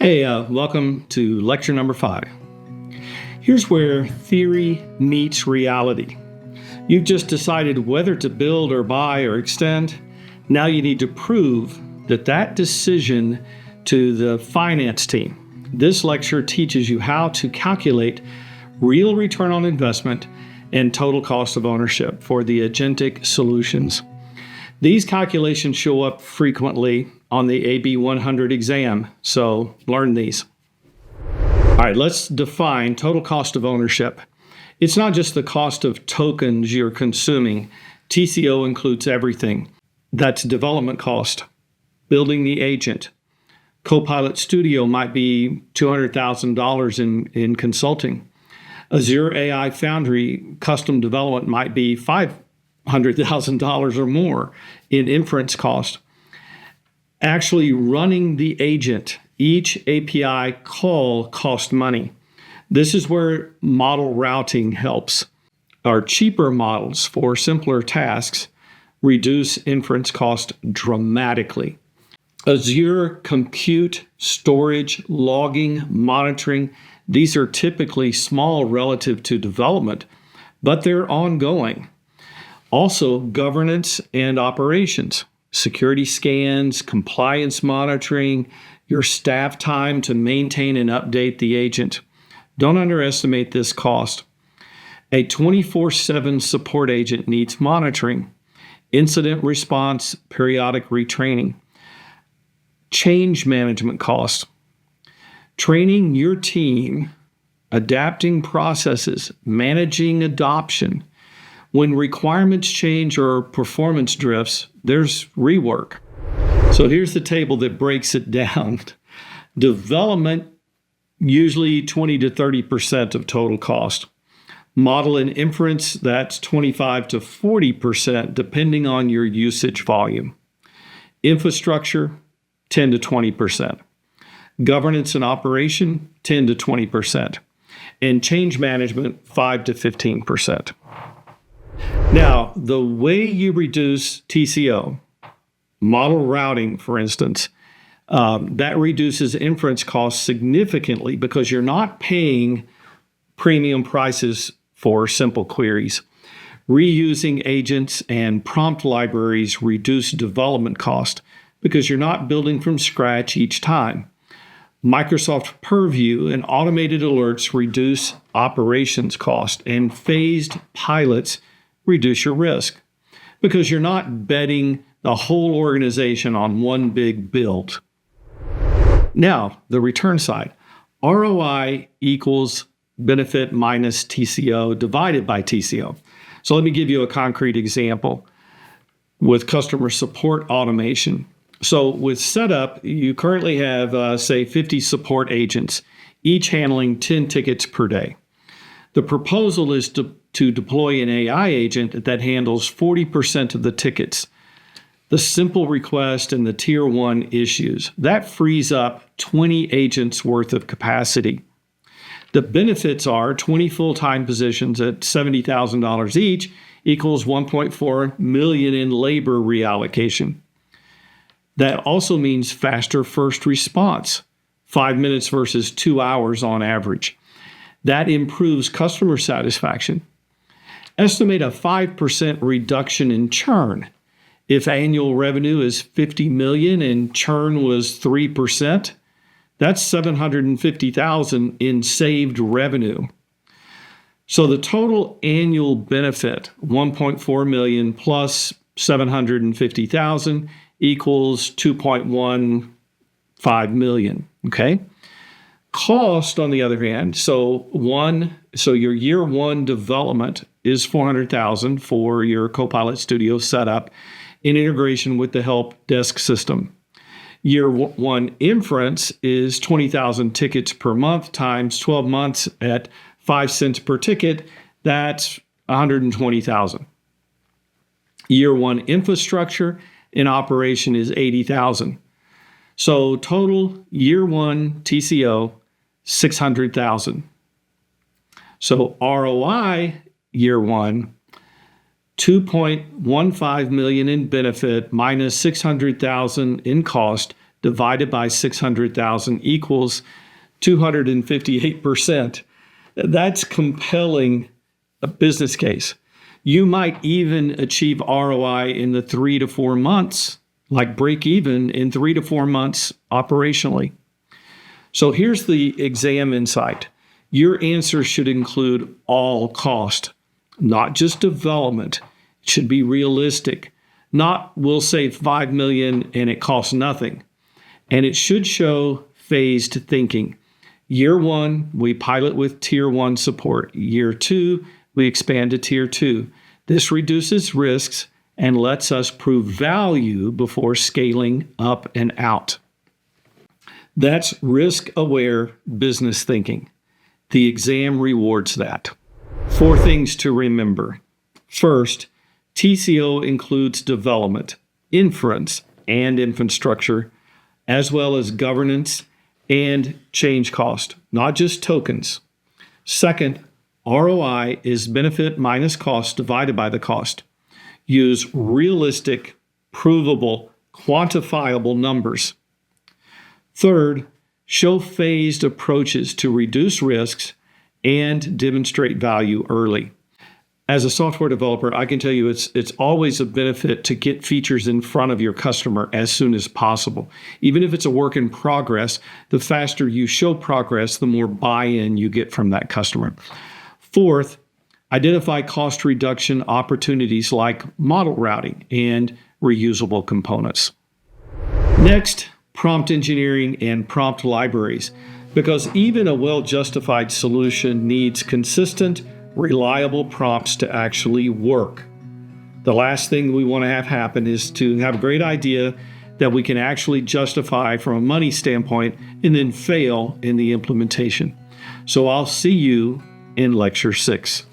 Hey, welcome to lecture number 5. Here's where theory meets reality. You've just decided whether to build or buy or extend. Now you need to prove that decision to the finance team. This lecture teaches you how to calculate real return on investment and total cost of ownership for the agentic solutions. These calculations show up frequently on the AB-100 exam, so learn these. All right, let's define total cost of ownership. It's not just the cost of tokens you're consuming. TCO includes everything. That's development cost, building the agent. Copilot Studio might be $200,000 in consulting. Azure AI Foundry custom development might be $500,000 or more in inference cost. Actually running the agent, each API call costs money. This is where model routing helps. Our cheaper models for simpler tasks reduce inference cost dramatically. Azure compute, storage, logging, monitoring, these are typically small relative to development, but they're ongoing. Also, governance and operations, security scans, compliance monitoring, your staff time to maintain and update the agent. Don't underestimate this cost. A 24/7 support agent needs monitoring, incident response, periodic retraining. Change management costs. Training your team, adapting processes, managing adoption. When requirements change or performance drifts, there's rework. So here's the table that breaks it down. Development, usually 20 to 30% of total cost. Model and inference, that's 25 to 40% depending on your usage volume. Infrastructure, 10 to 20%. Governance and operation, 10 to 20%. And change management, 5 to 15%. Now, the way you reduce TCO, model routing, for instance, that reduces inference costs significantly because you're not paying premium prices for simple queries. Reusing agents and prompt libraries reduce development cost because you're not building from scratch each time. Microsoft Purview and automated alerts reduce operations cost, and phased pilots reduce your risk because you're not betting the whole organization on one big build. Now, the return side. ROI equals benefit minus TCO divided by TCO. So let me give you a concrete example with customer support automation. So with setup, you currently have, say, 50 support agents, each handling 10 tickets per day. The proposal is to deploy an AI agent that handles 40% of the tickets, the simple request and the tier 1 issues. That frees up 20 agents worth of capacity. The benefits are 20 full-time positions at $70,000 each equals $1.4 million in labor reallocation. That also means faster first response, 5 minutes versus 2 hours on average. That improves customer satisfaction. Estimate a 5% reduction in churn. If annual revenue is $50 million and churn was 3%, that's $750,000 in saved revenue. So the total annual benefit, $1.4 million plus $750,000 equals $2.15 million, okay? Cost, on the other hand, so your year 1 development is $400,000 for your Copilot Studio setup in integration with the help desk system. Year 1 inference is 20,000 tickets per month times 12 months at 5 cents per ticket. That's 120,000. Year 1 infrastructure in operation is 80,000. So total year 1 TCO, 600,000. So ROI year 1, $2.15 million in benefit minus $600,000 in cost divided by 600,000 equals 258%. That's compelling a business case. You might even achieve ROI in the 3 to 4 months, like break even in 3 to 4 months operationally. So here's the exam insight. Your answer should include all cost, not just development. It should be realistic. Not we'll save $5 million and it costs nothing. And it should show phased thinking. Year 1, we pilot with Tier 1 support. Year 2, we expand to Tier 2. This reduces risks and lets us prove value before scaling up and out. That's risk-aware business thinking. The exam rewards that. 4 things to remember. First, TCO includes development, inference, and infrastructure, as well as governance and change cost, not just tokens. Second, ROI is benefit minus cost divided by the cost. Use realistic, provable, quantifiable numbers. Third, show phased approaches to reduce risks and demonstrate value early. As a software developer, I can tell you it's always a benefit to get features in front of your customer as soon as possible. Even if it's a work in progress, the faster you show progress, the more buy-in you get from that customer. Fourth, identify cost reduction opportunities like model routing and reusable components. Next, prompt engineering and prompt libraries, because even a well-justified solution needs consistent, reliable prompts to actually work. The last thing we want to have happen is to have a great idea that we can actually justify from a money standpoint and then fail in the implementation. So I'll see you in Lecture 6.